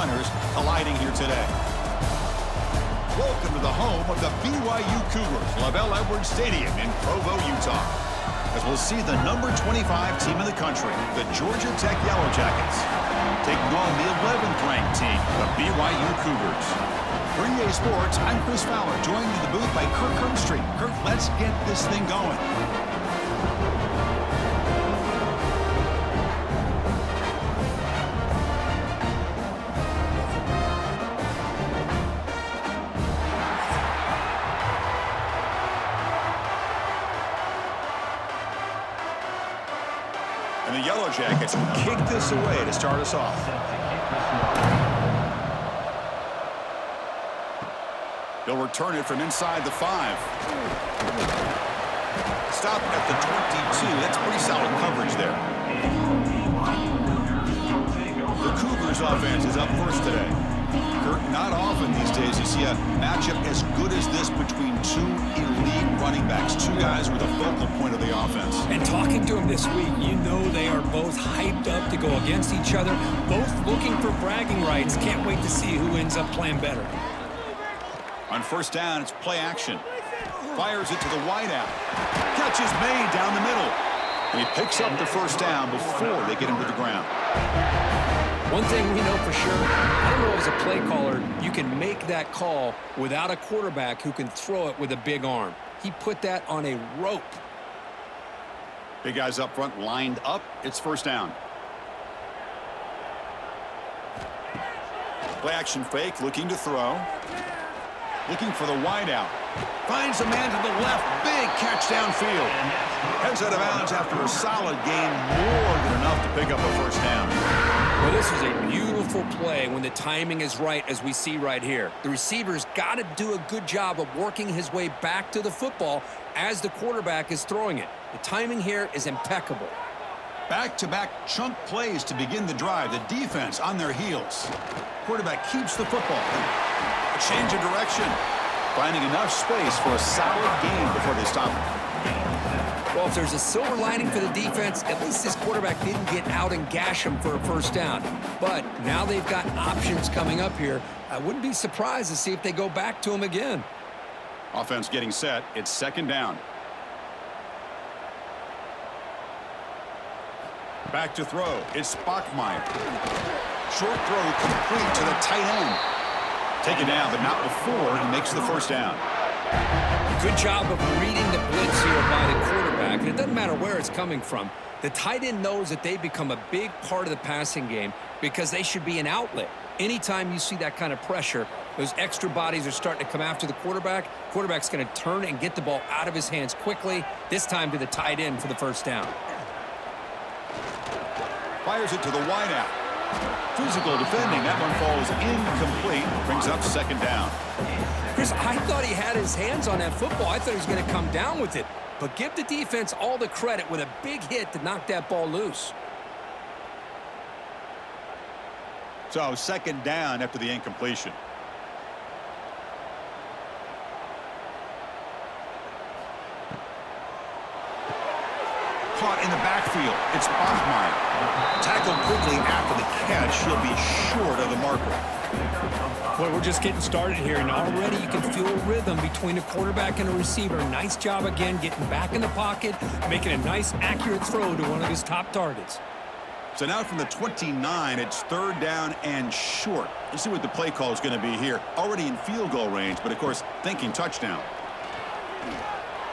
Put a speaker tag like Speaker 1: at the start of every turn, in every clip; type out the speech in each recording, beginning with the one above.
Speaker 1: runners colliding here today. Welcome to the home of the BYU Cougars, LaVell Edwards Stadium in Provo, Utah. As we'll see the number 25 team in the country, the Georgia Tech Yellow Jackets, taking on the 11th ranked team, the BYU Cougars. For EA Sports, I'm Chris Fowler, joined in the booth by Kirk Herbstreit. Kirk, let's get this thing going. And the Yellow Jackets kick this away to start us off. They'll return it from inside the 5. Stop at the 22. That's pretty solid coverage there. The Cougars offense is up first today. Kirk, not often these days you see a matchup as good as this between two elite running backs, two guys with a focal point of the offense.
Speaker 2: And talking to them this week, you know they are both hyped up to go against each other, both looking for bragging rights. Can't wait to see who ends up playing better.
Speaker 1: On first down, it's play action. Fires it to the wideout. Catch is made down the middle. And he picks up the first down before they get him to the ground.
Speaker 2: One thing we know for sure, I don't know as a play caller, you can make that call without a quarterback who can throw it with a big arm. He put that on a rope.
Speaker 1: Big guys up front lined up. It's first down. Play action fake, looking to throw. Looking for the wideout. Finds a man to the left. Big catch downfield. Heads out of bounds after a solid gain, more than enough to pick up a first down.
Speaker 2: Well, this is a beautiful play when the timing is right, as we see right here. The receiver's got to do a good job of working his way back to the football as the quarterback is throwing it. The timing here is impeccable.
Speaker 1: Back-to-back chunk plays to begin the drive. The defense on their heels. Quarterback keeps the football. A change of direction. Finding enough space for a solid gain before they stop it.
Speaker 2: Well, if there's a silver lining for the defense, at least this quarterback didn't get out and gash him for a first down. But now they've got options coming up here. I wouldn't be surprised to see if they go back to him again.
Speaker 1: Offense getting set. It's second down. Back to throw. It's Bachmeier. Short throw complete to the tight end. Taken down, but not before he makes the first down.
Speaker 2: Good job of reading the blitz here by the quarterback. And it doesn't matter where it's coming from. The tight end knows that they become a big part of the passing game because they should be an outlet. Anytime you see that kind of pressure, those extra bodies are starting to come after the quarterback. Quarterback's going to turn and get the ball out of his hands quickly, this time to the tight end for the first down.
Speaker 1: Fires it to the wideout. Physical defending. That one falls incomplete. Brings up second down.
Speaker 2: Chris, I thought he had his hands on that football. I thought he was going to come down with it. But give the defense all the credit with a big hit to knock that ball loose.
Speaker 1: So second down after the incompletion. Caught in the backfield. It's Bachmeier. Tackled quickly after the catch. He'll be short of the marker.
Speaker 2: Well, we're just getting started here, and already you can feel a rhythm between a quarterback and a receiver. Nice job again getting back in the pocket, making a nice, accurate throw to one of his top targets.
Speaker 1: So now from the 29, it's third down and short. Let's see what the play call is going to be here. Already in field goal range, but of course, thinking touchdown.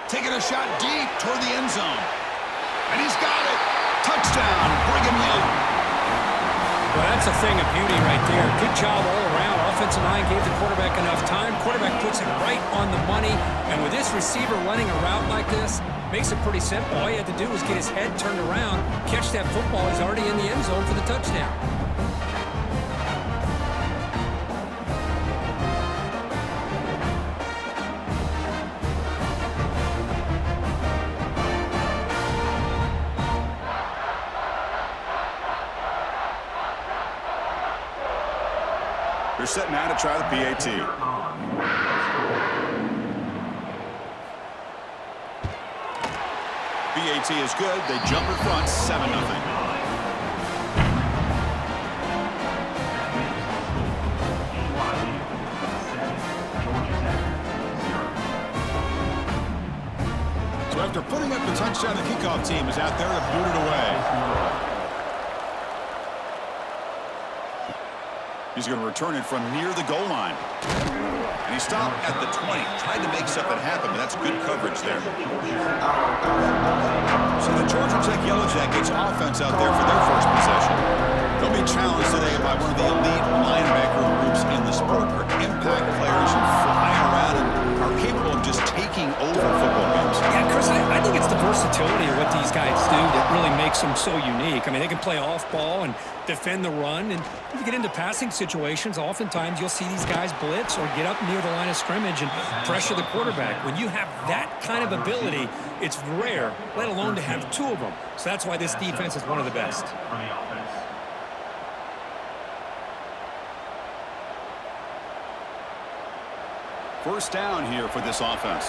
Speaker 1: Taking a shot deep toward the end zone. And he's got it. Touchdown, Brigham Young.
Speaker 2: Well, that's a thing of beauty right there. Good job all around. Offensive line gave the quarterback enough time. Quarterback puts it right on the money. And with this receiver running a route like this, makes it pretty simple. All you had to do was get his head turned around, catch that football. He's already in the end zone for the touchdown.
Speaker 1: They're set now to try the PAT. PAT is good. They jump in front, 7-0. Touchdown, the kickoff team is out there to boot it away. He's going to return it from near the goal line. And he stopped at the 20. Tried to make something happen, but that's good coverage there. So the Georgia Tech Yellow Jackets offense out there for their first possession. They'll be challenged today by one of the elite linebacker groups in the sport. They're impact players who fly around and are capable of just taking over football games.
Speaker 2: Yeah, Chris, I think it's the versatility of what these guys do that really makes them so unique. I mean, they can play off ball and defend the run, and if you get into passing situations, oftentimes you'll see these guys blitz or get up near the line of scrimmage and pressure the quarterback. When you have that kind of ability, it's rare, let alone to have two of them. So that's why this defense is one of the best.
Speaker 1: First down here for this offense.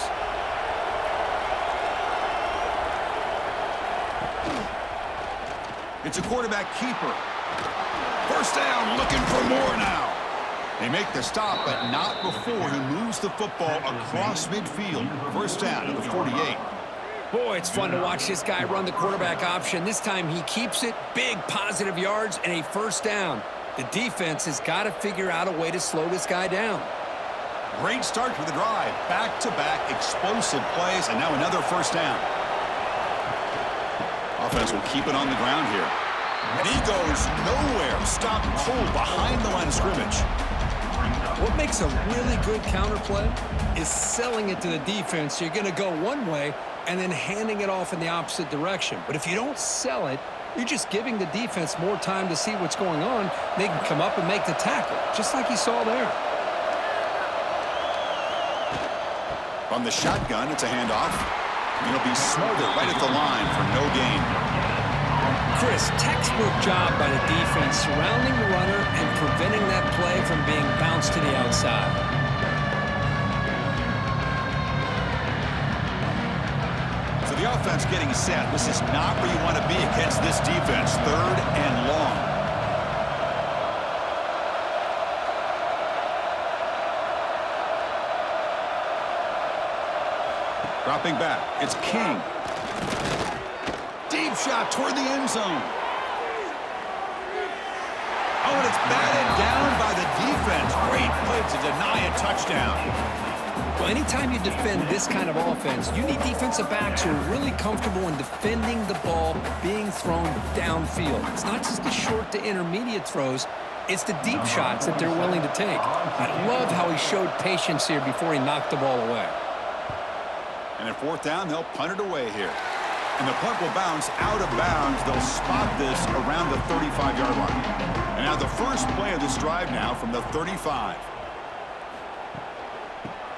Speaker 1: It's a quarterback keeper. First down, looking for more now. They make the stop, but not before he moves the football across midfield. First down to the 48.
Speaker 2: Boy, it's fun to watch this guy run the quarterback option. This time he keeps it, big positive yards, and a first down. The defense has got to figure out a way to slow this guy down.
Speaker 1: Great start for the drive. Back-to-back explosive plays, and now another first down. Offense will keep it on the ground here. And he goes nowhere. Stopped cold behind the line of scrimmage.
Speaker 2: What makes a really good counter play is selling it to the defense. You're going to go one way and then handing it off in the opposite direction. But if you don't sell it, you're just giving the defense more time to see what's going on. They can come up and make the tackle, just like you saw there.
Speaker 1: From the shotgun, it's a handoff. It'll be smothered right at the line for no gain.
Speaker 2: Chris, textbook job by the defense surrounding the runner and preventing that play from being bounced to the outside.
Speaker 1: So the offense getting set. This is not where you want to be against this defense. Third and long. Dropping back, it's King. Deep shot toward the end zone. Oh, and it's batted down by the defense. Great play to deny a touchdown.
Speaker 2: Well, anytime you defend this kind of offense, you need defensive backs who are really comfortable in defending the ball being thrown downfield. It's not just the short to intermediate throws. It's the deep shots that they're willing to take. I love how he showed patience here before he knocked the ball away.
Speaker 1: And at fourth down, they'll punt it away here. And the punt will bounce out of bounds. They'll spot this around the 35-yard line. And now the first play of this drive now from the 35.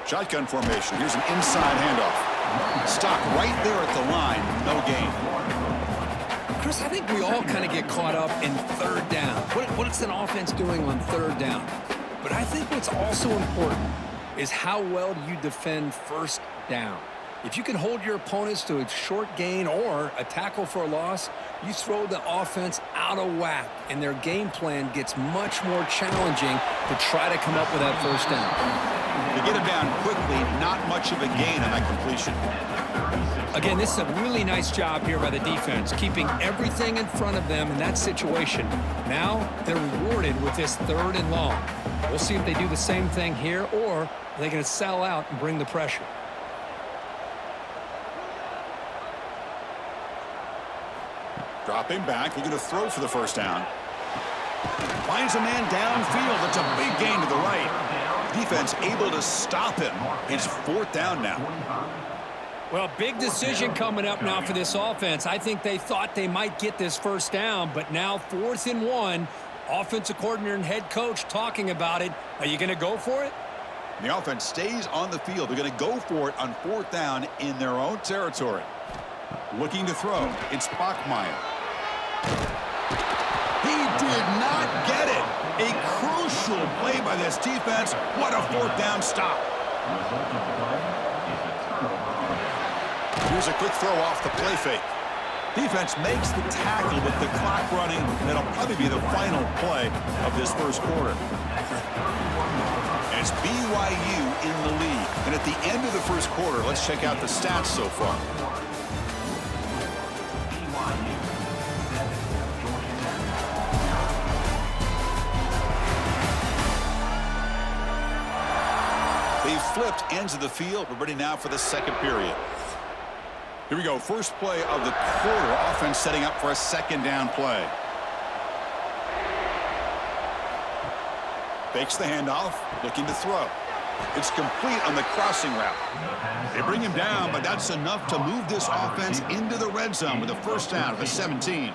Speaker 1: Shotgun formation. Here's an inside handoff. Stopped right there at the line. No gain.
Speaker 2: Chris, I think we all kind of get caught up in third down. What's an offense doing on third down? But I think what's also important is how well do you defend first down. If you can hold your opponents to a short gain or a tackle for a loss, you throw the offense out of whack, and their game plan gets much more challenging to try to come up with that first down.
Speaker 1: To get him down quickly, not much of a gain on that completion.
Speaker 2: Again, this is a really nice job here by the defense, keeping everything in front of them in that situation. Now they're rewarded with this third and long. We'll see if they do the same thing here, or are they going to sell out and bring the pressure.
Speaker 1: Dropping back, looking to throw for the first down. Finds a man downfield. It's a big gain to the right. Defense able to stop him. It's fourth down now.
Speaker 2: Well, big decision coming up now for this offense. I think they thought they might get this first down, but now 4th and 1. Offensive coordinator and head coach talking about it. Are you going to go for it?
Speaker 1: The offense stays on the field. They're going to go for it on fourth down in their own territory. Looking to throw. It's Bachmeier. He did not get it. A crucial play by this defense. What a fourth down stop. Here's a quick throw off the play fake. Defense makes the tackle with the clock running. That'll probably be the final play of this first quarter. And it's BYU in the lead. And at the end of the first quarter, let's check out the stats so far. They flipped ends of the field. We're ready now for the second period. Here we go. First play of the quarter. Offense setting up for a second down play. Fakes the handoff. Looking to throw. It's complete on the crossing route. They bring him down, but that's enough to move this offense into the red zone with a first down at the 17.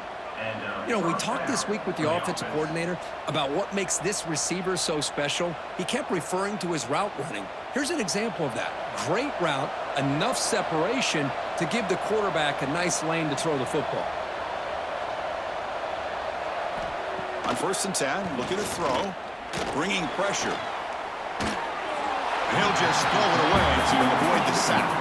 Speaker 2: You know, we talked this week with the offensive coordinator about what makes this receiver so special. He kept referring to his route running. Here's an example of that. Great route, enough separation to give the quarterback a nice lane to throw the football.
Speaker 1: On 1st and 10, looking to throw, bringing pressure. He'll just throw it away to avoid the sack.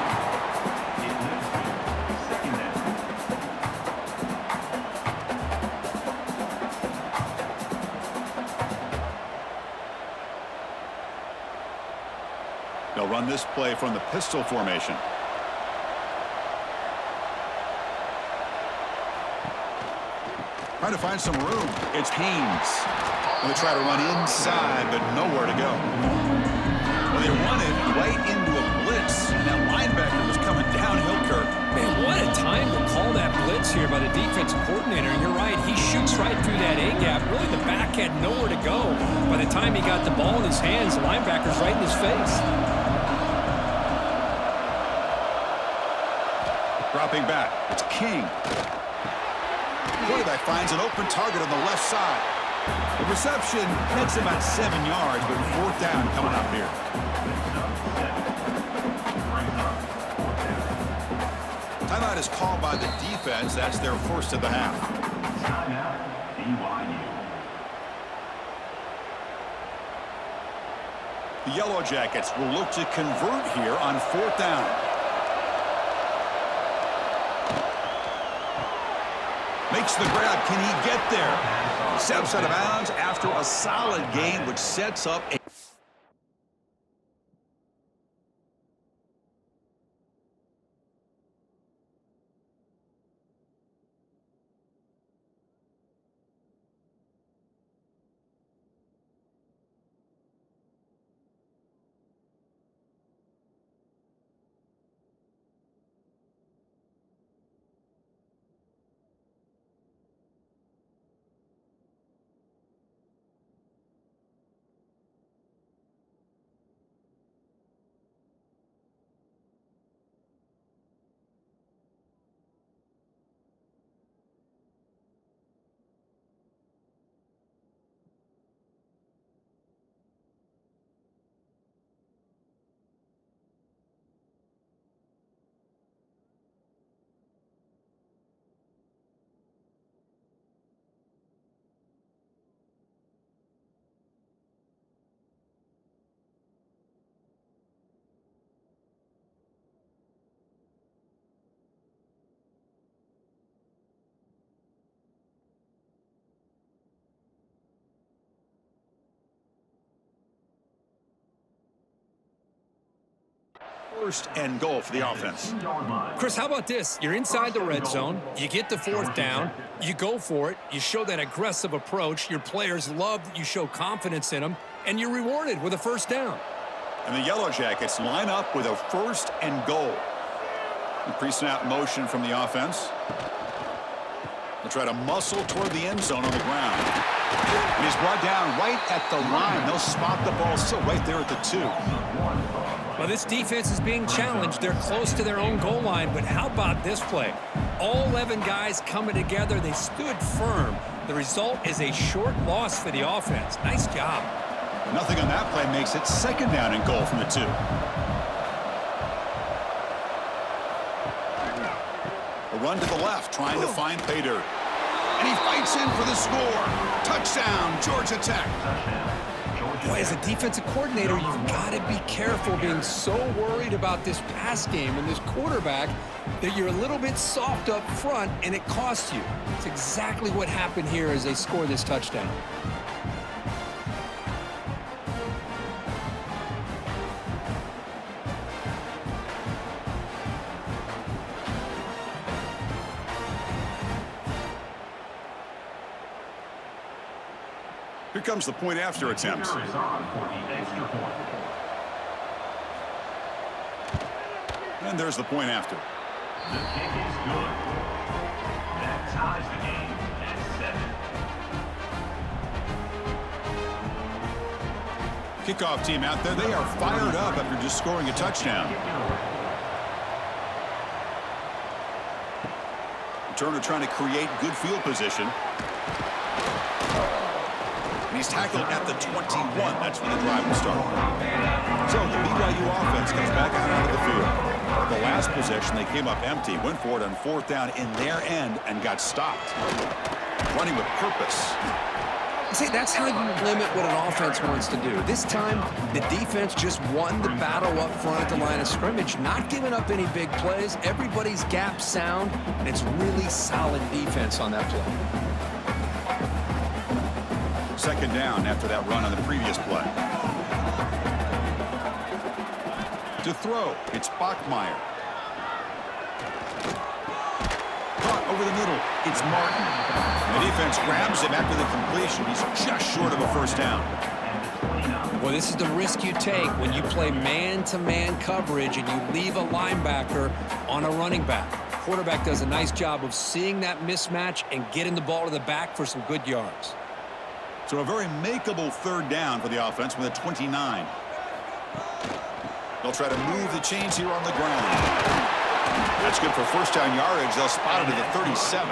Speaker 1: They'll run this play from the pistol formation. Trying to find some room. It's Haynes. Going to try to run inside, but nowhere to go. Well, they run it right into a blitz. That linebacker was coming downhill, Kirk.
Speaker 2: Man, what a time to call that blitz here by the defensive coordinator. And you're right, he shoots right through that A-gap. Really, the back had nowhere to go. By the time he got the ball in his hands, the linebacker's right in his face.
Speaker 1: Dropping back, it's King. Quarterback finds an open target on the left side. The reception gets about 7 yards, but 4th down coming up here. Timeout is called by the defense. That's their first of the half.
Speaker 3: Timeout, BYU.
Speaker 1: The Yellow Jackets will look to convert here on 4th down. Makes the grab. Can he get there? Steps out of bounds after a solid gain, which sets up a... First and goal for the offense.
Speaker 2: Chris, how about this? You're inside the red zone. You get the 4th down. You go for it. You show that aggressive approach. Your players love that you show confidence in them. And you're rewarded with a 1st down.
Speaker 1: And the Yellow Jackets line up with a 1st and goal. Pre-snap motion from the offense. They'll try to muscle toward the end zone on the ground. And he's brought down right at the line. They'll spot the ball still right there at the 2.
Speaker 2: Well, this defense is being challenged. They're close to their own goal line, but how about this play? All 11 guys coming together. They stood firm. The result is a short loss for the offense. Nice job.
Speaker 1: Nothing on that play makes it 2nd down and goal from the 2. A run to the left, trying to find pay dirt. And he fights in for the score. Touchdown, Georgia Tech.
Speaker 2: Boy, as a defensive coordinator, you've got to be careful being so worried about this pass game and this quarterback that you're a little bit soft up front and it costs you. It's exactly what happened here as they score this touchdown.
Speaker 1: Here comes the point after attempt. And there's the point after.
Speaker 3: The kick is good. That ties the game at 7.
Speaker 1: Kickoff team out there, they are fired up after just scoring a touchdown. Returner trying to create good field position. And he's tackled at the 21. That's when the drive will start. So the BYU offense comes back out onto the field. The last possession, they came up empty, went for it on 4th down in their end, and got stopped. Running with purpose.
Speaker 2: See, that's how you limit what an offense wants to do. This time, the defense just won the battle up front at the line of scrimmage, not giving up any big plays. Everybody's gap sound, and it's really solid defense on that play.
Speaker 1: 2nd down after that run on the previous play. To throw, it's Bachmeier. Caught over the middle, it's Martin. The defense grabs him after the completion. He's just short of a 1st down.
Speaker 2: Well, this is the risk you take when you play man-to-man coverage and you leave a linebacker on a running back. Quarterback does a nice job of seeing that mismatch and getting the ball to the back for some good yards.
Speaker 1: So a very makeable 3rd down for the offense with a 29. They'll try to move the chains here on the ground. That's good for 1st down yardage. They'll spot it at the 37.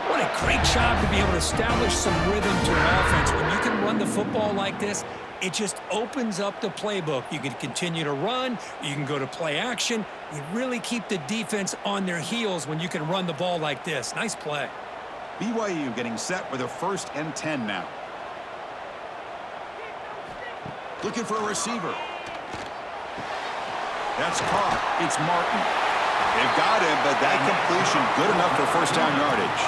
Speaker 2: What a great job to be able to establish some rhythm to an offense. When you can run the football like this, it just opens up the playbook. You can continue to run. You can go to play action. You really keep the defense on their heels when you can run the ball like this. Nice play.
Speaker 1: BYU getting set with a 1st and 10 now. Looking for a receiver. That's caught. It's Martin. They've got him, but that completion good enough for 1st down yardage.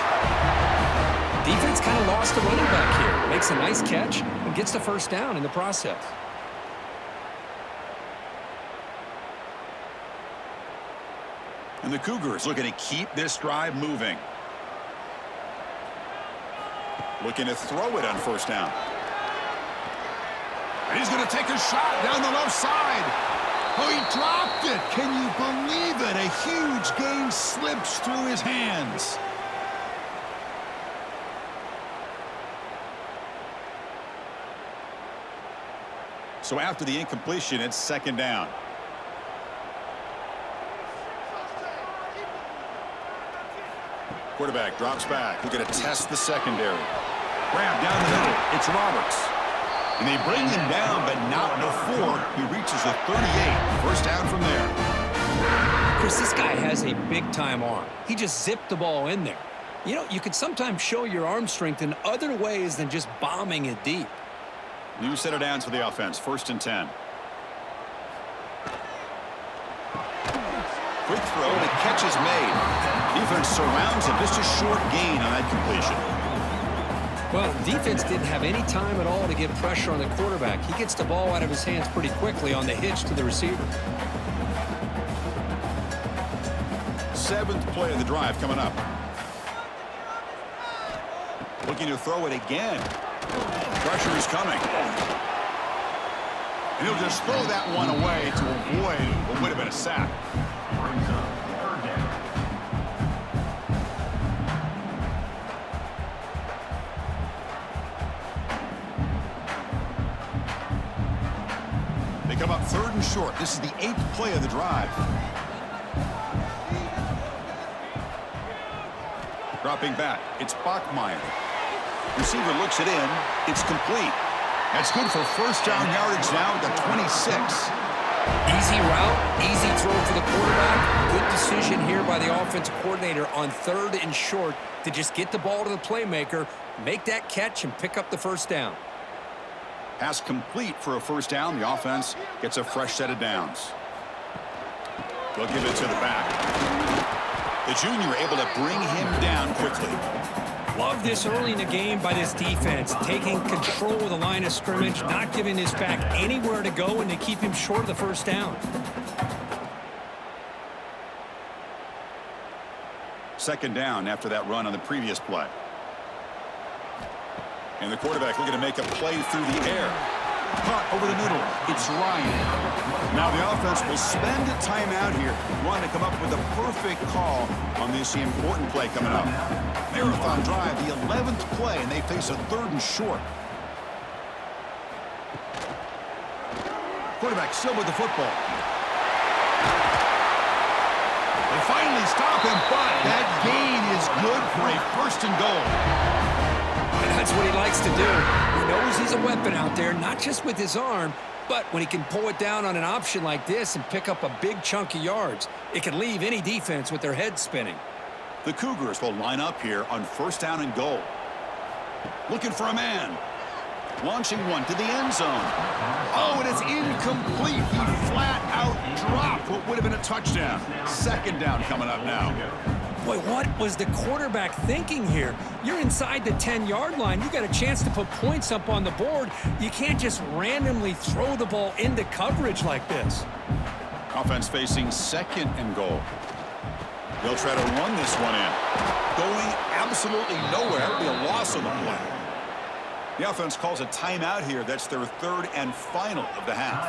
Speaker 2: Defense kind of lost the running back here. Makes a nice catch and gets the 1st down in the process.
Speaker 1: And the Cougars looking to keep this drive moving. Looking to throw it on 1st down. And he's going to take a shot down the left side. Oh, he dropped it. Can you believe it? A huge gain slips through his hands. So after the incompletion, it's 2nd down. Quarterback drops back. We're going to test the secondary. Grab down the middle. It's Roberts. And they bring him down, but not before he reaches the 38. 1st down from there.
Speaker 2: Chris, this guy has a big-time arm. He just zipped the ball in there. You know, you can sometimes show your arm strength in other ways than just bombing it deep.
Speaker 1: New set of downs for the offense. 1st and 10. Quick throw, and a catch is made. Defense surrounds him. Just a short gain on that completion.
Speaker 2: Well, defense didn't have any time at all to get pressure on the quarterback. He gets the ball out of his hands pretty quickly on the hitch to the receiver.
Speaker 1: 7th play of the drive coming up. Looking to throw it again. Pressure is coming. And he'll just throw that one away to avoid what would have been a sack. They come up 3rd and short. This is the 8th play of the drive. Dropping back, it's Bachmeier. Receiver looks it in. It's complete. That's good for 1st down yardage now at the 26.
Speaker 2: Easy route, easy throw for the quarterback. Good decision here by the offensive coordinator on 3rd and short to just get the ball to the playmaker, make that catch, and pick up the 1st down.
Speaker 1: Pass complete for a 1st down. The offense gets a fresh set of downs. They'll give it to the back. The junior able to bring him down quickly.
Speaker 2: Love this early in the game by this defense, taking control of the line of scrimmage, not giving this back anywhere to go, and to keep him short of the 1st down.
Speaker 1: 2nd down after that run on the previous play. And the quarterback looking to make a play through the air. Caught over the middle. It's Ryan. Now the offense will spend a timeout here. Want to come up with a perfect call on this important play coming up. Marathon drive, the 11th play, and they face a 3rd and short. Quarterback still with the football. They finally stop him, but that gain is good for a 1st and goal.
Speaker 2: And that's what he likes to do. He knows he's a weapon out there, not just with his arm, but when he can pull it down on an option like this and pick up a big chunk of yards, it can leave any defense with their head spinning.
Speaker 1: The Cougars will line up here on 1st down and goal. Looking for a man. Launching one to the end zone. Oh, and it's incomplete. He flat out dropped what would have been a touchdown. 2nd down coming up now.
Speaker 2: Boy, what was the quarterback thinking here? You're inside the 10-yard line. You got a chance to put points up on the board. You can't just randomly throw the ball into coverage like this.
Speaker 1: Offense facing 2nd and goal. They'll try to run this one in. Going absolutely nowhere. It'll be a loss on the play. The offense calls a timeout here. That's their 3rd and final of the half.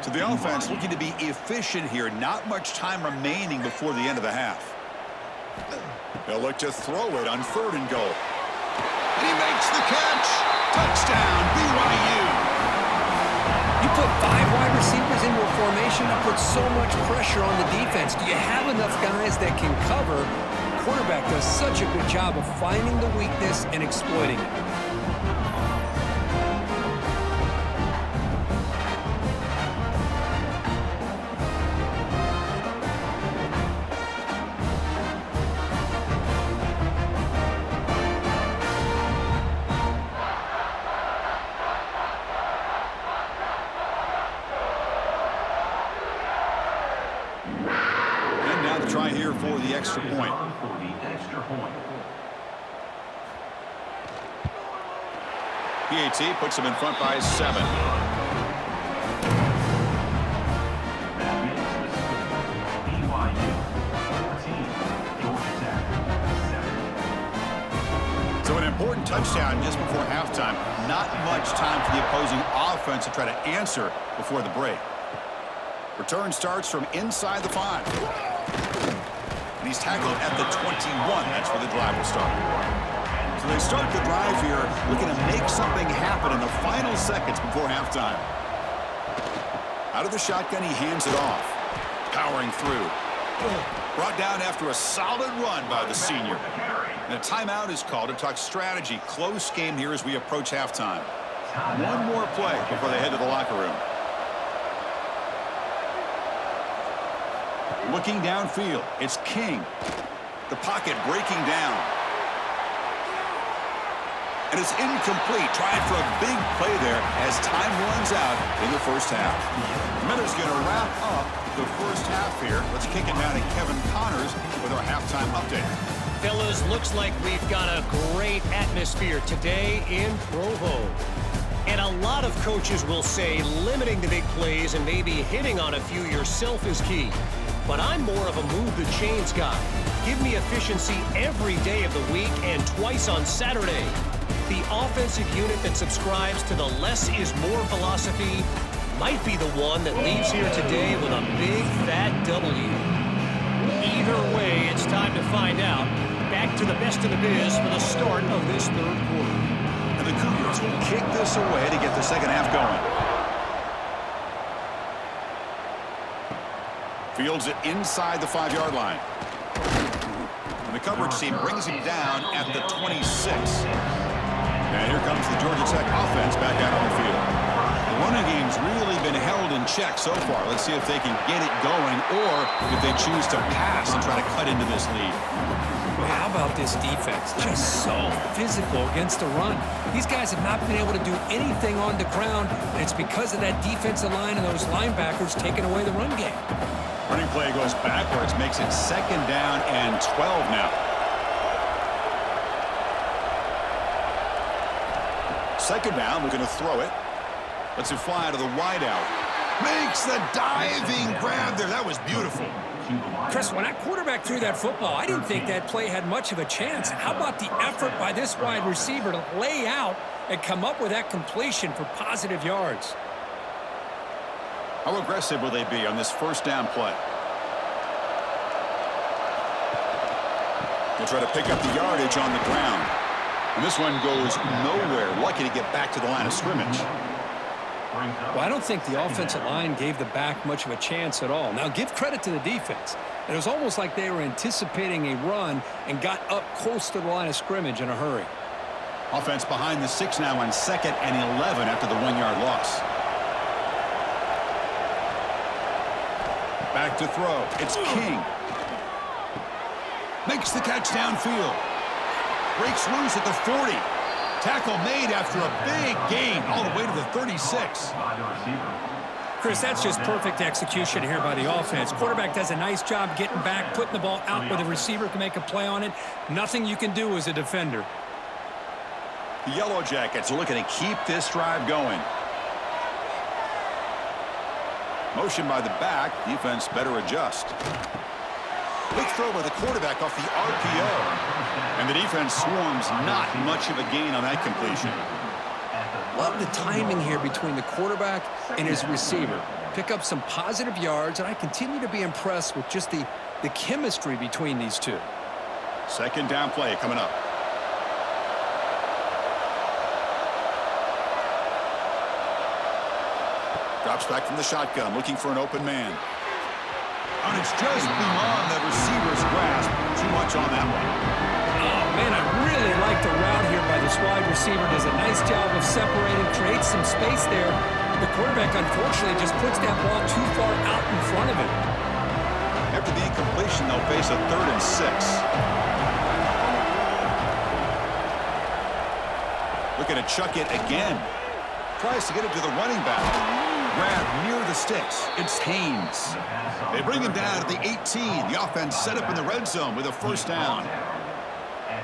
Speaker 1: So the offense looking to be efficient here. Not much time remaining before the end of the half. They'll look to throw it on 3rd and goal. And he makes the catch. Touchdown, BYU.
Speaker 2: You put 5 wide receivers into a formation, you put so much pressure on the defense. Do you have enough guys that can cover? The quarterback does such a good job of finding the weakness and exploiting it.
Speaker 1: Try here for the extra point. PAT puts him in front by 7. So an important touchdown just before halftime. Not much time for the opposing offense to try to answer before the break. Return starts from inside the 5. And he's tackled at the 21. That's where the drive will start. So they start the drive here looking to make something happen in the final seconds before halftime. Out of the shotgun, he hands it off. Powering through. Brought down after a solid run by the senior. And a timeout is called to talk strategy. Close game here as we approach halftime. One more play before they head to the locker room. Looking downfield, it's King. The pocket breaking down. And it's incomplete. Trying for a big play there as time runs out in the 1st half. Miller's going to wrap up the 1st half here. Let's kick it down to Kevin Connors with our halftime update.
Speaker 4: Fellas, looks like we've got a great atmosphere today in Provo. And a lot of coaches will say limiting the big plays and maybe hitting on a few yourself is key. But I'm more of a move the chains guy. Give me efficiency every day of the week and twice on Saturday. The offensive unit that subscribes to the less is more philosophy might be the one that leaves here today with a big fat W. Either way, it's time to find out. Back to the best in the biz for the start of this 3rd quarter.
Speaker 1: And the Cougars will kick this away to get the 2nd half going. Fields it inside the 5-yard line. And the coverage team brings him down at the 26. And here comes the Georgia Tech offense back out on the field. The running game's really been held in check so far. Let's see if they can get it going or if they choose to pass and try to cut into this lead.
Speaker 2: How about this defense? Just so physical against the run. These guys have not been able to do anything on the ground, and it's because of that defensive line and those linebackers taking away the run game.
Speaker 1: Running play goes backwards, makes it 2nd down and 12 now. 2nd down, we're going to throw it. Lets it fly to the wideout. Makes the diving grab there. That was beautiful.
Speaker 2: Chris, when that quarterback threw that football, I didn't think that play had much of a chance. How about the effort by this wide receiver to lay out and come up with that completion for positive yards?
Speaker 1: How aggressive will they be on this first down play? They'll try to pick up the yardage on the ground. And this one goes nowhere. Lucky to get back to the line of scrimmage.
Speaker 2: Well, I don't think the offensive line gave the back much of a chance at all. Now, give credit to the defense. It was almost like they were anticipating a run and got up close to the line of scrimmage in a hurry.
Speaker 1: Offense behind the 6 now on 2nd and 11 after the 1-yard loss. Back to throw. It's King. Makes the catch downfield. Breaks loose at the 40. Tackle made after a big gain all the way to the 36.
Speaker 2: Chris, that's just perfect execution here by the offense. Quarterback does a nice job getting back, putting the ball out where the receiver can make a play on it. Nothing you can do as a defender.
Speaker 1: The Yellow Jackets are looking to keep this drive going. Motion by the back. Defense better adjust. Quick throw by the quarterback off the RPO. And the defense swarms not much of a gain on that completion.
Speaker 2: Love the timing here between the quarterback and his receiver. Pick up some positive yards, and I continue to be impressed with just the chemistry between these two.
Speaker 1: Second down play coming up. Drops back from the shotgun, looking for an open man. And it's just beyond the receiver's grasp. Too much on that one.
Speaker 2: Oh, man, I really like the route here by this wide receiver. Does a nice job of separating, creates some space there. The quarterback, unfortunately, just puts that ball too far out in front of him.
Speaker 1: After the incompletion, they'll face a 3rd and 6. Looking to chuck it again. Tries to get it to the running back. Grab near the sticks. It's Haynes. They bring him down at the 18. The offense set up in the red zone with a first down.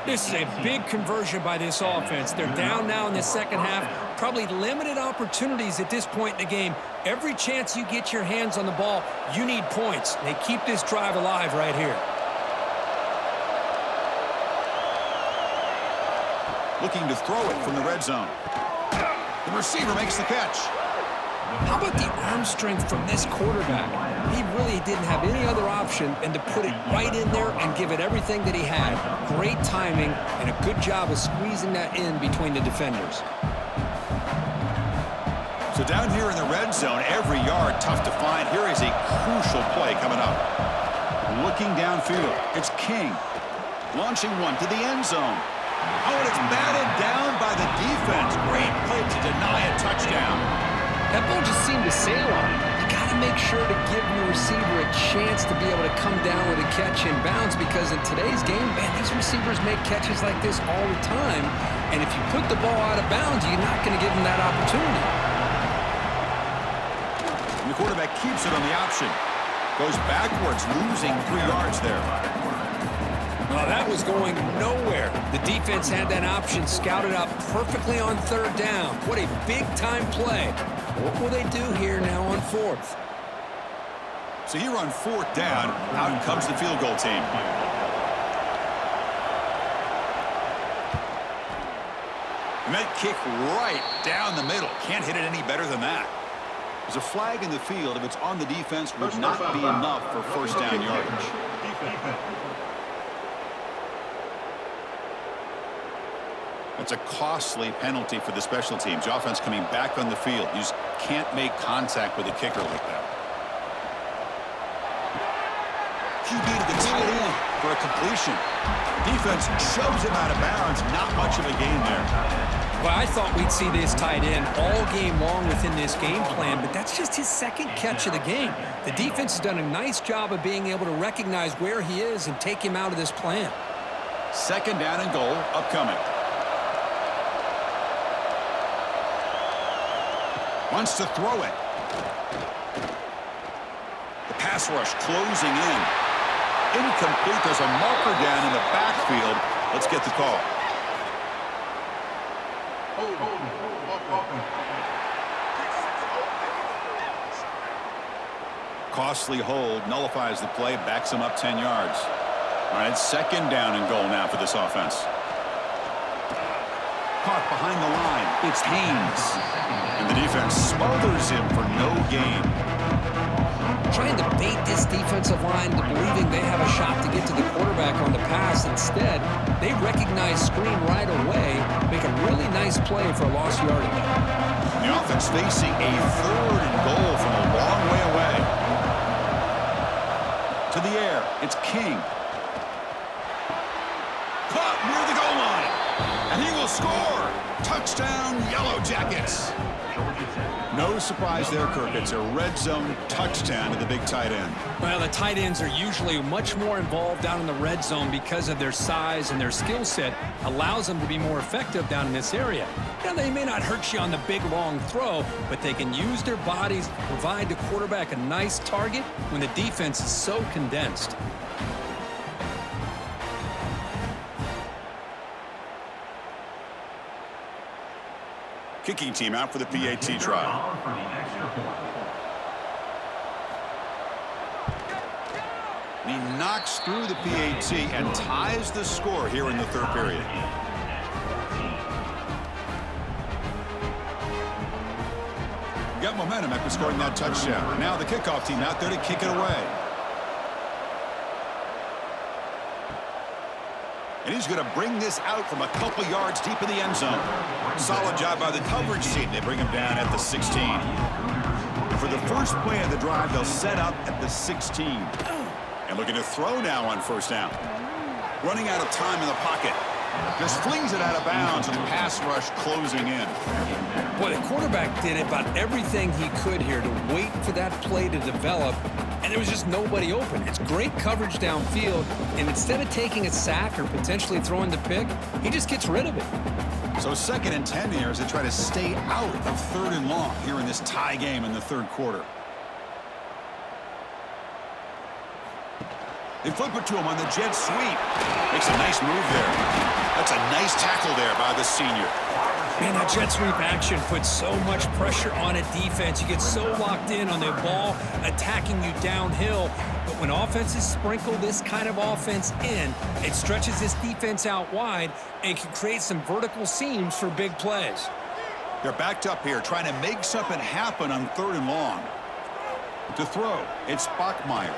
Speaker 2: This is a big conversion by this offense. They're down now in the second half. Probably limited opportunities at this point in the game. Every chance you get your hands on the ball, you need points. They keep this drive alive right here.
Speaker 1: Looking to throw it from the red zone. The receiver makes the catch.
Speaker 2: How about the arm strength from this quarterback? He really didn't have any other option than to put it right in there and give it everything that he had. Great timing and a good job of squeezing that in between the defenders.
Speaker 1: So down here in the red zone, every yard tough to find. Here is a crucial play coming up. Looking downfield, it's King. Launching one to the end zone. Oh, and it's batted down by the defense. Great play to deny a touchdown.
Speaker 2: That ball just seemed to sail on him. You got to make sure to give your receiver a chance to be able to come down with a catch in bounds, because in today's game, man, these receivers make catches like this all the time. And if you put the ball out of bounds, you're not going to give them that opportunity.
Speaker 1: And the quarterback keeps it on the option. Goes backwards, losing 3 yards there.
Speaker 2: Well, that was going nowhere. The defense had that option scouted up perfectly on 3rd down. What a big-time play. What will they do here now on 4th?
Speaker 1: So here on 4th down, out comes the field goal team. And that kick right down the middle. Can't hit it any better than that. There's a flag in the field. If it's on the defense, would not be enough for first down yardage. That's a costly penalty for the special teams. The offense coming back on the field. You just can't make contact with a kicker like that. QB to the tight end for a completion. Defense shoves him out of bounds. Not much of a gain there.
Speaker 2: Well, I thought we'd see this tight end all game long within this game plan, but that's just his 2nd catch of the game. The defense has done a nice job of being able to recognize where he is and take him out of this plan.
Speaker 1: 2nd down and goal upcoming. Wants to throw it. The pass rush closing in. Incomplete. There's a marker down in the backfield. Let's get the call. Costly hold nullifies the play, backs him up 10 yards. All right, second down and goal now for this offense. Caught behind the line. It's Haynes. And the defense smothers him for no gain.
Speaker 2: Trying to bait this defensive line to believing they have a shot to get to the quarterback on the pass. Instead, they recognize screen right away, make a really nice play for a lost yardage.
Speaker 1: The offense facing a third and goal from a long way away. To the air, it's King. Caught near the goal line. And he will score. Touchdown, Yellow Jackets. No surprise there, Kirk. It's a red zone touchdown to the big tight end.
Speaker 2: Well, the tight ends are usually much more involved down in the red zone because of their size, and their skill set allows them to be more effective down in this area. Now, they may not hurt you on the big, long throw, but they can use their bodies to provide the quarterback a nice target when the defense is so condensed.
Speaker 1: Kicking team out for the PAT trial. He knocks through the PAT and ties the score here in the third period. Got momentum after scoring that touchdown. Now the kickoff team out there to kick it away. And he's going to bring this out from a couple yards deep in the end zone. Solid job by the coverage team. They bring him down at the 16. For the first play of the drive, they'll set up at the 16. And looking to throw now on first down. Running out of time in the pocket. Just flings it out of bounds, and the pass rush closing in.
Speaker 2: Boy, the quarterback did about everything he could here to wait for that play to develop, and there was just nobody open. It's great coverage downfield, and instead of taking a sack or potentially throwing the pick, he just gets rid of it.
Speaker 1: So 2nd and 10 here as they try to stay out of 3rd and long here in this tie game in the third quarter. They flip it to him on the jet sweep. Makes a nice move there. That's a nice tackle there by the senior.
Speaker 2: Man, that jet sweep action puts so much pressure on a defense. You get so locked in on the ball attacking you downhill. But when offenses sprinkle this kind of offense in, it stretches this defense out wide and can create some vertical seams for big plays.
Speaker 1: They're backed up here trying to make something happen on 3rd and long. To throw, it's Bachmeier.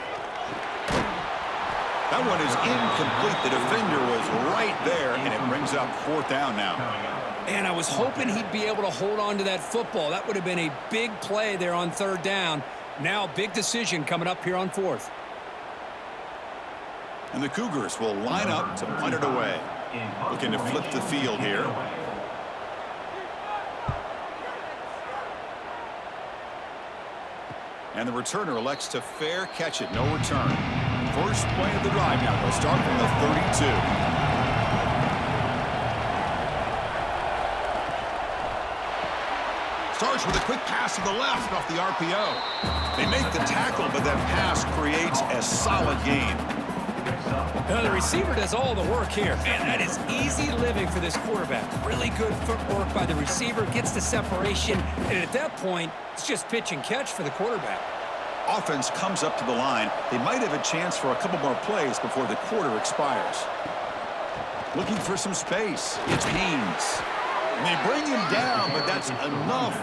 Speaker 1: That one is incomplete. The defender was right there, and it brings up 4th down now.
Speaker 2: And I was hoping he'd be able to hold on to that football. That would have been a big play there on 3rd down. Now, big decision coming up here on 4th.
Speaker 1: And the Cougars will line up to punt it away. Looking to flip the field here. And the returner elects to fair catch it. No return. First play of the drive now. They'll start from the 32. Starts with a quick pass to the left off the RPO. They make the tackle, but that pass creates a solid gain.
Speaker 2: Now the receiver does all the work here. Man, that is easy living for this quarterback. Really good footwork by the receiver, gets the separation, and at that point, it's just pitch and catch for the quarterback.
Speaker 1: Offense comes up to the line. They might have a chance for a couple more plays before the quarter expires. Looking for some space. It's Haynes. And they bring him down, but that's enough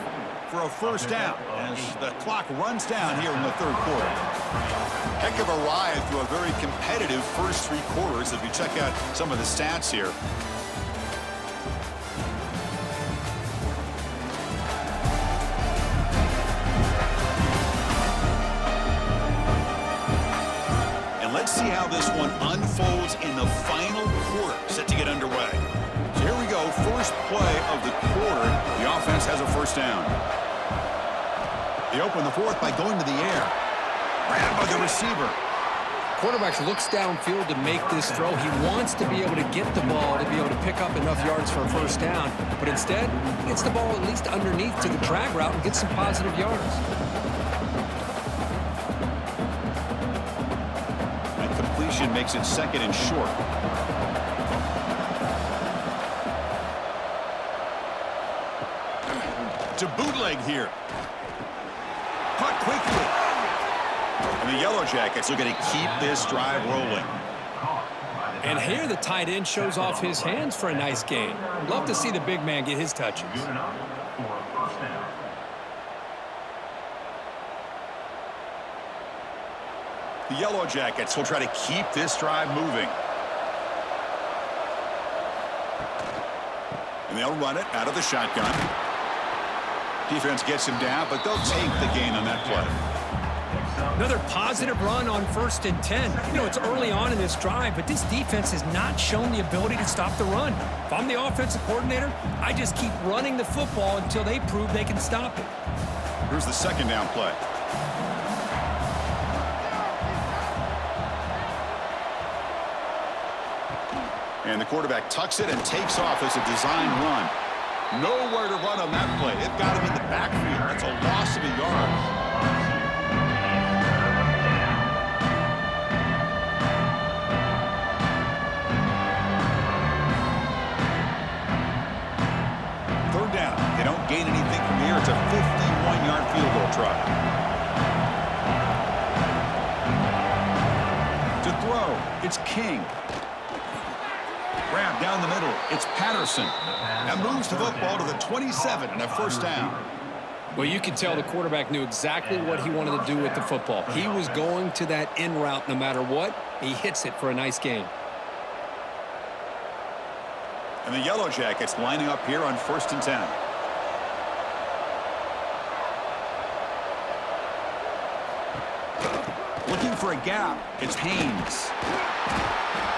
Speaker 1: for a first down as the clock runs down here in the third quarter. Heck of a ride through a very competitive first 3 quarters if you check out some of the stats here. And let's see how this one unfolds in the final quarter set to get underway. So here we go, first play of the quarter. The offense has a first down. They open the 4th by going to the air. Grabbed by the receiver.
Speaker 2: Quarterback looks downfield to make this throw. He wants to be able to get the ball to be able to pick up enough yards for a first down. But instead, he gets the ball at least underneath to the drag route and gets some positive yards.
Speaker 1: And completion makes it 2nd and short. To bootleg here. Caught quickly. And the Yellow Jackets are going to keep this drive rolling.
Speaker 2: And here the tight end shows off his hands for a nice gain. Love to see the big man get his touches.
Speaker 3: Good enough for a first down.
Speaker 1: The Yellow Jackets will try to keep this drive moving. And they'll run it out of the shotgun. Defense gets him down, but they'll take the gain on that play.
Speaker 2: Another positive run on 1st and 10. You know, it's early on in this drive, but this defense has not shown the ability to stop the run. If I'm the offensive coordinator, I just keep running the football until they prove they can stop it.
Speaker 1: Here's the 2nd down play. And the quarterback tucks it and takes off as a design run. Nowhere to run on that play. It got him in the backfield. That's a loss of a yard. Gain anything from here. It's a 51-yard field goal try. To throw, it's King. Grab down the middle, it's Patterson. That moves the football to the 27 and a 1st down.
Speaker 2: Well, you can tell the quarterback knew exactly what he wanted to do with the football. He was going to that in route no matter what. He hits it for a nice gain.
Speaker 1: And the Yellow Jackets lining up here on 1st and 10. Looking for a gap, it's Haynes.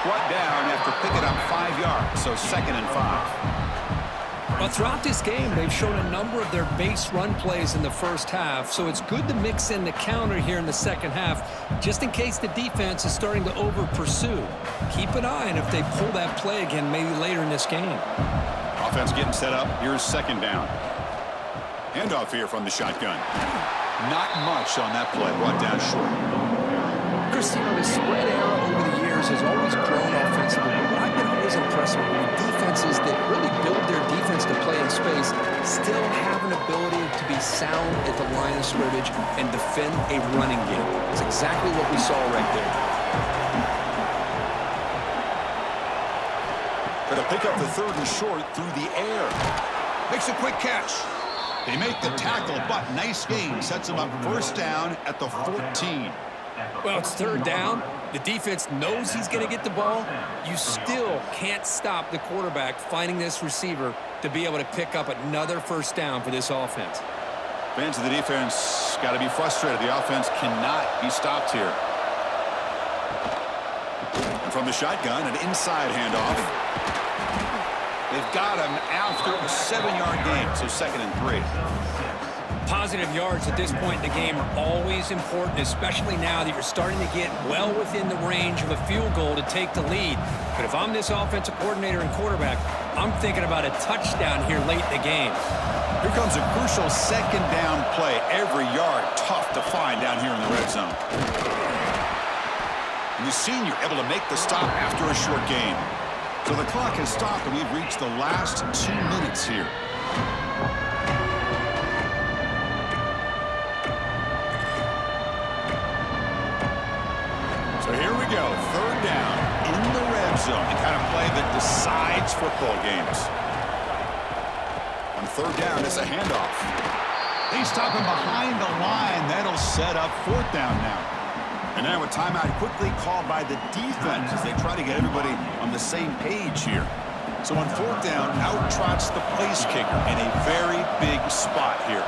Speaker 1: Brought down after picking up 5 yards, so 2nd and 5.
Speaker 2: But throughout this game, they've shown a number of their base run plays in the first half, so it's good to mix in the counter here in the second half, just in case the defense is starting to over-pursue. Keep an eye on if they pull that play again maybe later in this game.
Speaker 1: Offense getting set up. Here's 2nd down. Handoff here from the shotgun. Not much on that play, brought down short.
Speaker 2: Chris, the spread era over the years has always grown offensively. But I've been always impressed with defenses that really build their defense to play in space, still have an ability to be sound at the line of scrimmage and defend a running game. It's exactly what we saw right there.
Speaker 1: Going to pick up the 3rd and short through the air. Makes a quick catch. They make the tackle, but nice gain. Sets them up 1st down at the 14.
Speaker 2: Well, it's 3rd down. The defense knows he's going to get the ball. You still can't stop the quarterback finding this receiver to be able to pick up another 1st down for this offense.
Speaker 1: Fans of the defense got to be frustrated. The offense cannot be stopped here. And from the shotgun, an inside handoff. They've got him after a 7-yard gain, so 2nd and 3.
Speaker 2: Positive yards at this point in the game are always important, especially now that you're starting to get well within the range of a field goal to take the lead. But if I'm this offensive coordinator and quarterback, I'm thinking about a touchdown here late in the game.
Speaker 1: Here comes a crucial 2nd down play. Every yard tough to find down here in the red zone. And the senior able to make the stop after a short gain. So the clock has stopped, and we've reached the last 2 minutes here. So here we go, 3rd down in the red zone, the kind of play that decides football games. On 3rd down, it's a handoff. They stop him behind the line. That'll set up 4th down now. And now a timeout quickly called by the defense as they try to get everybody on the same page here. So on 4th down, out trots the place kicker in a very big spot here.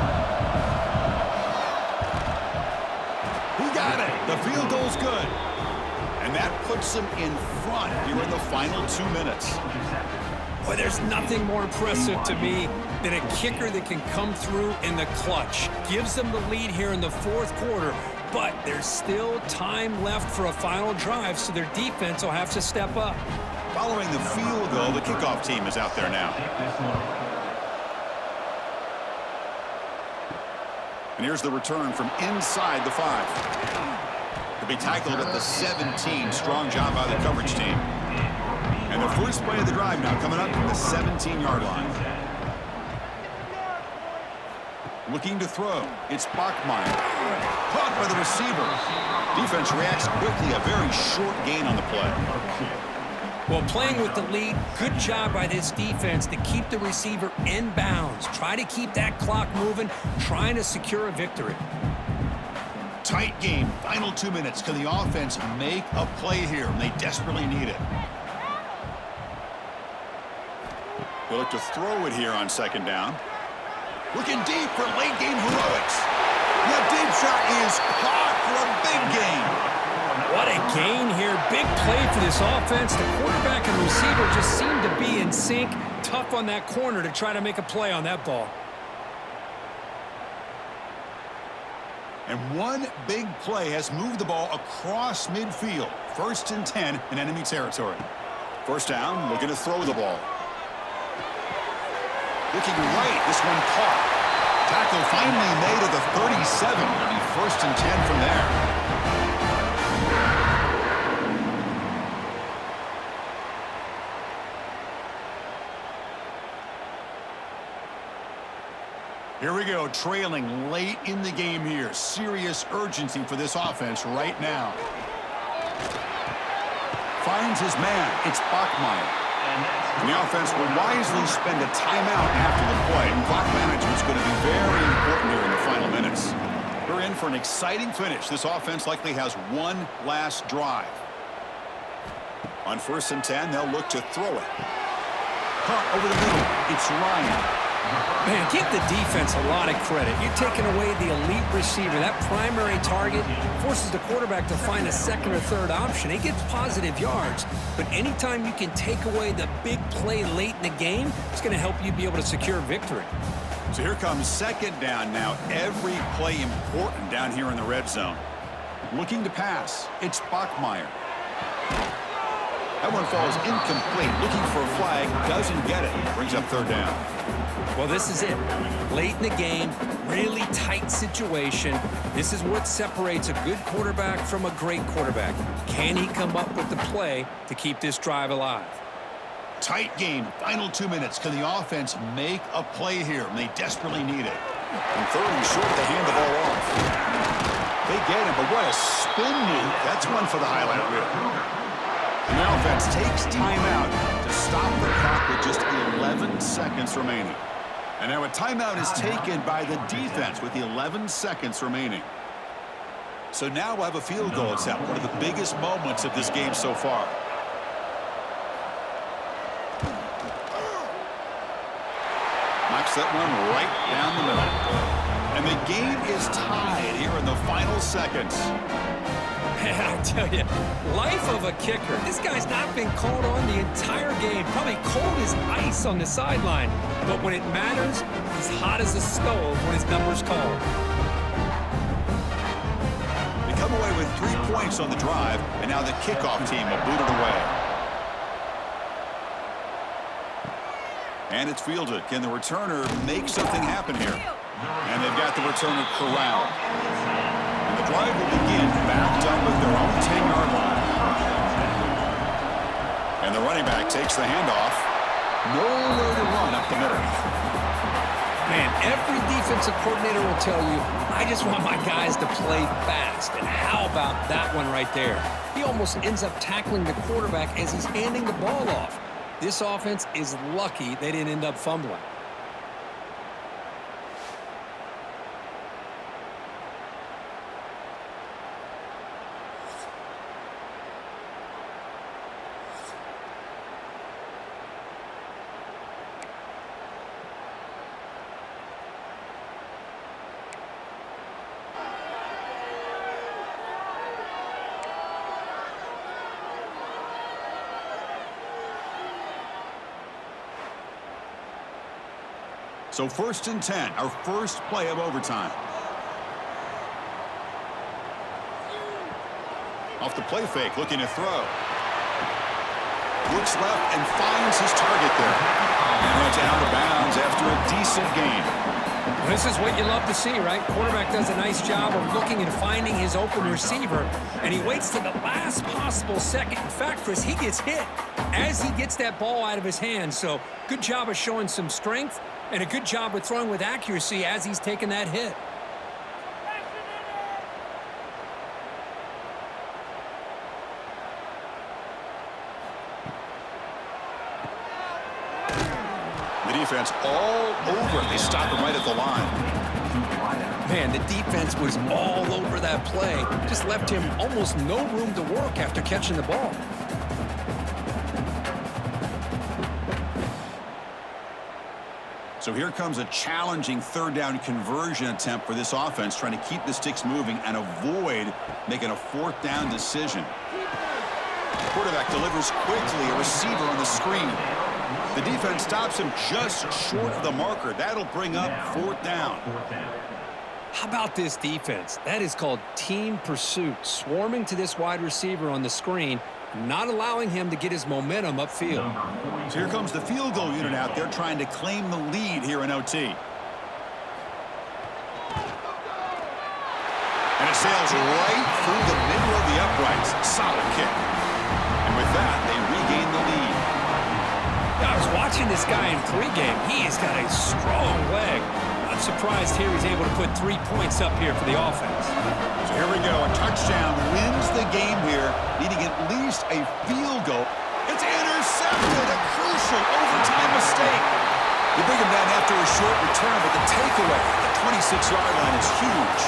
Speaker 1: He got it. The field goal's good. And that puts them in front here in the final 2 minutes.
Speaker 2: Boy, there's nothing more impressive to me than a kicker that can come through in the clutch. Gives them the lead here in the 4th quarter, but there's still time left for a final drive, so their defense will have to step up.
Speaker 1: Following the field goal, the kickoff team is out there now. And here's the return from inside the 5. To be tackled at the 17. Strong job by the coverage team. And the first play of the drive now coming up from the 17-yard line. looking to throw. It's Bachmeier. Caught by the receiver. Defense reacts quickly. A very short gain on the play.
Speaker 2: Well, playing with the lead, good job by this defense to keep the receiver in bounds. Try to keep that clock moving, trying to secure a victory.
Speaker 1: Tight game. Final 2 minutes. Can the offense make a play here? They desperately need it. They'll look to throw it here on second down. Looking deep for late game heroics. The deep shot is caught for a big gain.
Speaker 2: What a gain here. Big play for this offense. The quarterback and receiver just seem to be in sync. Tough on that corner to try to make a play on that ball.
Speaker 1: And one big play has moved the ball across midfield. 1st and 10 in enemy territory. First down, looking to throw the ball. Looking right, this one caught. Tackle finally made at the 37. It'll be 1st and 10 from there. Here we go, trailing late in the game here. Serious urgency for this offense right now. Finds his man. It's Bachmeier. And the offense will wisely spend a timeout after the play. Clock management is going to be very important here in the final minutes. We're in for an exciting finish. This offense likely has one last drive. On 1st and 10, they'll look to throw it. Caught over the middle. It's Ryan.
Speaker 2: Man, give the defense a lot of credit. You're taking away the elite receiver. That primary target forces the quarterback to find a second or third option. He gets positive yards, but anytime you can take away the big play late in the game, it's going to help you be able to secure victory.
Speaker 1: So here comes second down now. Every play important down here in the red zone. Looking to pass. It's Bachmeier. That one falls incomplete. Looking for a flag. Doesn't get it. Brings up 3rd down.
Speaker 2: Well, this is it. Late in the game, really tight situation. This is what separates a good quarterback from a great quarterback. Can he come up with the play to keep this drive alive?
Speaker 1: Tight game. Final 2 minutes. Can the offense make a play here? They desperately need it. And 3rd and short, they hand the ball off. They get him, but what a spin move. That's one for the highlight reel. And the offense takes timeout to stop the clock with just 11 seconds remaining. And now a timeout is taken by the defense with the 11 seconds remaining. So now we'll have a field goal attempt, one of the biggest moments of this game so far. Knocks that one right down the middle. And the game is tied here in the final seconds.
Speaker 2: Man, I tell you, life of a kicker. This guy's not been called on the entire game. Probably cold as ice on the sideline. But when it matters, he's hot as a stove when his number's called.
Speaker 1: They come away with 3 points on the drive, and now the kickoff team will boot it away. And it's fielded. Can the returner make something happen here? And they've got the returner corralled. And the drive will begin backed up with their own 10-yard line. And the running back takes the handoff. Nowhere to run up the middle.
Speaker 2: Man, every defensive coordinator will tell you, I just want my guys to play fast. And how about that one right there? He almost ends up tackling the quarterback as he's handing the ball off. This offense is lucky they didn't end up fumbling.
Speaker 1: So 1st and 10, our first play of overtime. Off the play fake, looking to throw. Looks left and finds his target there. And heads out of bounds after a decent gain.
Speaker 2: This is what you love to see, right? Quarterback does a nice job of looking and finding his open receiver, and he waits to the last possible second. In fact, Chris, he gets hit as he gets that ball out of his hands. So good job of showing some strength And a good job with throwing with accuracy as he's taken that hit.
Speaker 1: The defense all over it. They stop him right at the line.
Speaker 2: Man, the defense was all over that play. Just left him almost no room to work after catching the ball.
Speaker 1: So here comes a challenging third down conversion attempt for this offense, trying to keep the sticks moving and avoid making a fourth down decision. The quarterback delivers quickly, a receiver on the screen. The defense stops him just short of the marker. That'll bring up fourth down.
Speaker 2: How about this defense? That is called team pursuit. Swarming to this wide receiver on the screen, not allowing him to get his momentum upfield.
Speaker 1: So here comes the field goal unit out there trying to claim the lead here in OT. And it sails right through the middle of the uprights. Solid kick. And with that, they regain the lead.
Speaker 2: I was watching this guy in pregame. He has got a strong leg. I'm surprised here he's able to put 3 points up here for the offense.
Speaker 1: So here we go. A touchdown wins the game here, needing at least a field goal. It's intercepted. A crucial overtime mistake. You bring him down after a short return, but the takeaway at the 26-yard line is huge.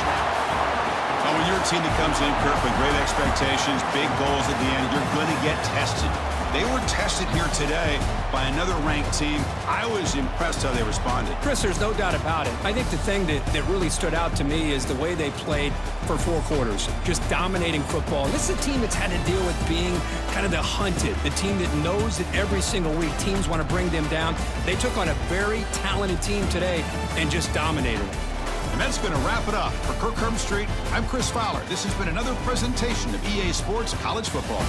Speaker 1: Well, when you're a team that comes in, Kirk, with great expectations, big goals at the end, you're going to get tested. They were tested here today by another ranked team. I was impressed how they responded.
Speaker 2: Chris, there's no doubt about it. I think the thing that really stood out to me is the way they played for 4 quarters, just dominating football. And this is a team that's had to deal with being kind of the hunted, the team that knows that every single week teams want to bring them down. They took on a very talented team today and just dominated them.
Speaker 1: And that's going to wrap it up. For Kirk Herbstreit, I'm Chris Fowler. This has been another presentation of EA Sports College Football.